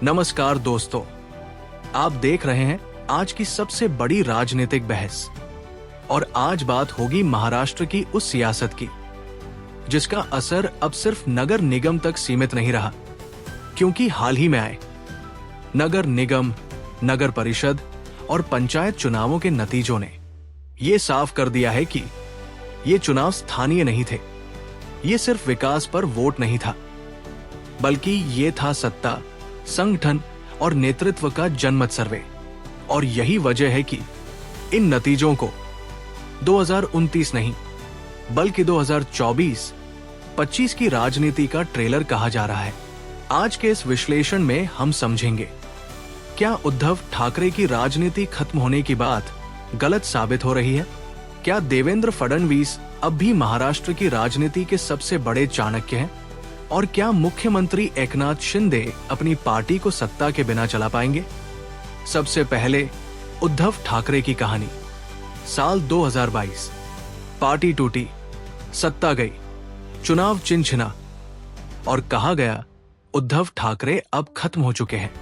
नमस्कार दोस्तों, आप देख रहे हैं आज की सबसे बड़ी राजनीतिक बहस। और आज बात होगी महाराष्ट्र की उस सियासत की जिसका असर अब सिर्फ नगर निगम तक सीमित नहीं रहा, क्योंकि हाल ही में आए नगर निगम, नगर परिषद और पंचायत चुनावों के नतीजों ने ये साफ कर दिया है कि ये चुनाव स्थानीय नहीं थे। ये सिर्फ विकास पर वोट नहीं था, बल्कि ये था सत्ता, संगठन और नेतृत्व का जनमत सर्वे। और यही वजह है कि इन नतीजों को 2029 नहीं बल्कि 2024-25 की राजनीति का ट्रेलर कहा जा रहा है। आज के इस विश्लेषण में हम समझेंगे, क्या उद्धव ठाकरे की राजनीति खत्म होने की बात गलत साबित हो रही है? क्या देवेंद्र फडणवीस अब भी महाराष्ट्र की राजनीति के सबसे बड़े चाणक्य हैं? और क्या मुख्यमंत्री एकनाथ शिंदे अपनी पार्टी को सत्ता के बिना चला पाएंगे? सबसे पहले उद्धव ठाकरे की कहानी। साल 2022, पार्टी टूटी, सत्ता गई, चुनाव चिनचिना और कहा गया उद्धव ठाकरे अब खत्म हो चुके हैं।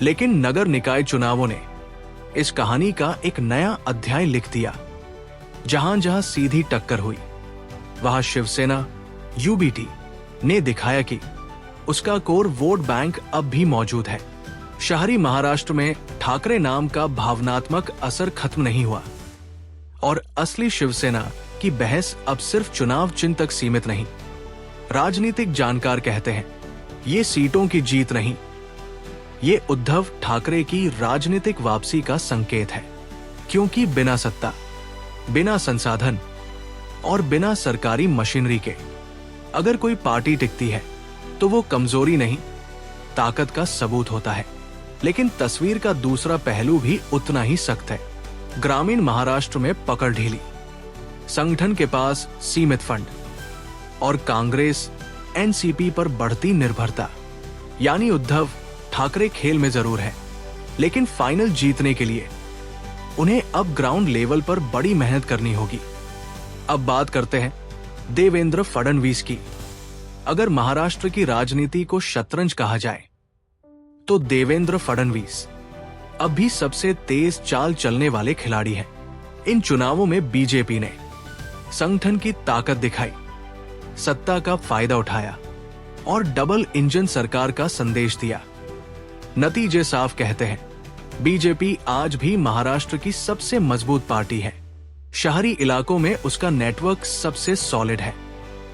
लेकिन नगर निकाय चुनावों ने इस कहानी का एक नया अध्याय लिख दिया। जहां जहां सीधी टक्कर हुई, वहां शिवसेना यूबीटी ने दिखाया कि उसका कोर वोट बैंक अब भी मौजूद है। शहरी महाराष्ट्र में ठाकरे नाम का भावनात्मक असर खत्म नहीं हुआ और असली शिवसेना की बहस अब सिर्फ चुनाव चिन्ह तक सीमित नहीं। राजनीतिक जानकार कहते हैं, ये सीटों की जीत नहीं, ये उद्धव ठाकरे की राजनीतिक वापसी का संकेत है। क्योंकि बिना सत्ता, बिना संसाधन और बिना सरकारी मशीनरी के अगर कोई पार्टी टिकती है तो वो कमजोरी नहीं, ताकत का सबूत होता है। लेकिन तस्वीर का दूसरा पहलू भी उतना ही सख्त है। ग्रामीण महाराष्ट्र में पकड़ ढीली, संगठन के पास सीमित फंड और कांग्रेस एनसीपी पर बढ़ती निर्भरता। यानी उद्धव ठाकरे खेल में जरूर है, लेकिन फाइनल जीतने के लिए उन्हें अब ग्राउंड लेवल पर बड़ी मेहनत करनी होगी। अब बात करते हैं देवेंद्र फडणवीस की। अगर महाराष्ट्र की राजनीति को शतरंज कहा जाए तो देवेंद्र फडणवीस अब भी सबसे तेज चाल चलने वाले खिलाड़ी हैं। इन चुनावों में बीजेपी ने संगठन की ताकत दिखाई, सत्ता का फायदा उठाया और डबल इंजन सरकार का संदेश दिया। नतीजे साफ कहते हैं, बीजेपी आज भी महाराष्ट्र की सबसे मजबूत पार्टी है। शहरी इलाकों में उसका नेटवर्क सबसे सॉलिड है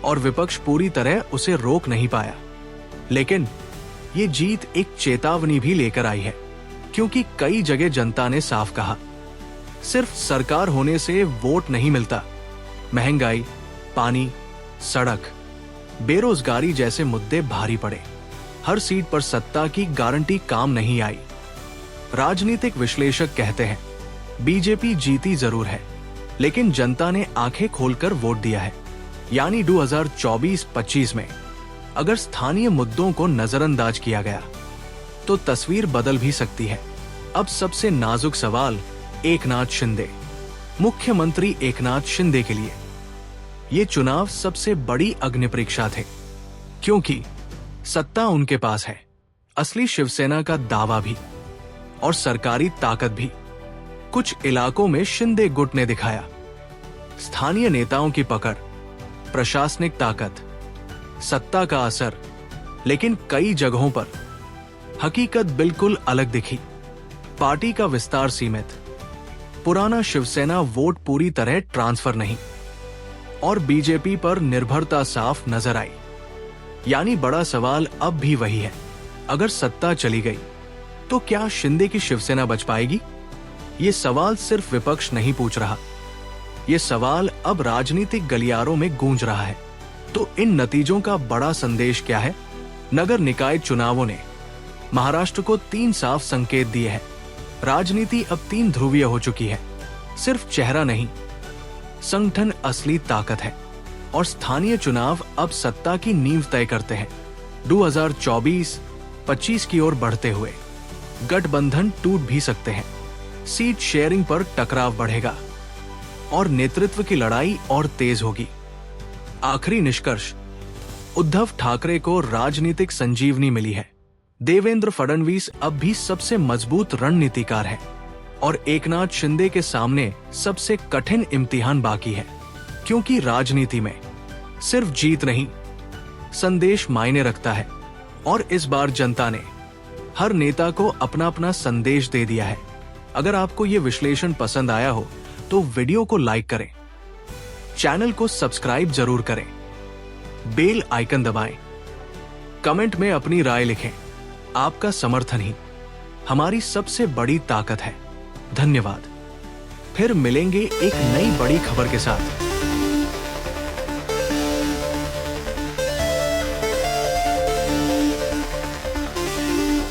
और विपक्ष पूरी तरह उसे रोक नहीं पाया। लेकिन ये जीत एक चेतावनी भी लेकर आई है, क्योंकि कई जगह जनता ने साफ कहा, सिर्फ सरकार होने से वोट नहीं मिलता। महंगाई, पानी, सड़क, बेरोजगारी जैसे मुद्दे भारी पड़े। हर सीट पर सत्ता की गारंटी काम नहीं आई। राजनीतिक विश्लेषक कहते हैं, बीजेपी जीती जरूर है, लेकिन जनता ने आंखें खोलकर वोट दिया है। यानी 2024-25 में अगर स्थानीय मुद्दों को नजरअंदाज किया गया तो तस्वीर बदल भी सकती है। अब सबसे नाजुक सवाल एकनाथ शिंदे, मुख्यमंत्री एकनाथ शिंदे के लिए ये चुनाव सबसे बड़ी अग्नि परीक्षा थे, क्योंकि सत्ता उनके पास है, असली शिवसेना का दावा भी और सरकारी ताकत भी कुछ इलाकों में शिंदे गुट ने दिखाया। स्थानीय नेताओं की पकड़, प्रशासनिक ताकत, सत्ता का असर। लेकिन कई जगहों पर हकीकत बिल्कुल अलग दिखी। पार्टी का विस्तार सीमित, पुराना शिवसेना वोट पूरी तरह ट्रांसफर नहीं और बीजेपी पर निर्भरता साफ नजर आई। यानी बड़ा सवाल अब भी वही है, अगर सत्ता चली गई तो क्या शिंदे की शिवसेना बच पाएगी? ये सवाल सिर्फ विपक्ष नहीं पूछ रहा, ये सवाल अब राजनीतिक गलियारों में गूंज रहा है। तो इन नतीजों का बड़ा संदेश क्या है? नगर निकाय चुनावों ने महाराष्ट्र को 3 साफ संकेत दिए हैं। राजनीति अब 3 ध्रुवीय हो चुकी है। सिर्फ चेहरा नहीं, संगठन असली ताकत है और स्थानीय चुनाव अब सत्ता की नींव तय करते हैं। 2024-25 की ओर बढ़ते हुए गठबंधन टूट भी सकते हैं, सीट शेयरिंग पर टकराव बढ़ेगा और नेतृत्व की लड़ाई और तेज होगी। आखिरी निष्कर्ष, उद्धव ठाकरे को राजनीतिक संजीवनी मिली है, देवेंद्र फडणवीस अब भी सबसे मजबूत रणनीतिकार है और एकनाथ शिंदे के सामने सबसे कठिन इम्तिहान बाकी है, क्योंकि राजनीति में सिर्फ जीत नहीं, संदेश मायने रखता है। और इस बार जनता ने हर नेता को अपना अपना संदेश दे दिया है। अगर आपको ये विश्लेषण पसंद आया हो तो वीडियो को लाइक करें, चैनल को सब्सक्राइब जरूर करें, बेल आइकन दबाएं, कमेंट में अपनी राय लिखें। आपका समर्थन ही हमारी सबसे बड़ी ताकत है। धन्यवाद। फिर मिलेंगे एक नई बड़ी खबर के साथ।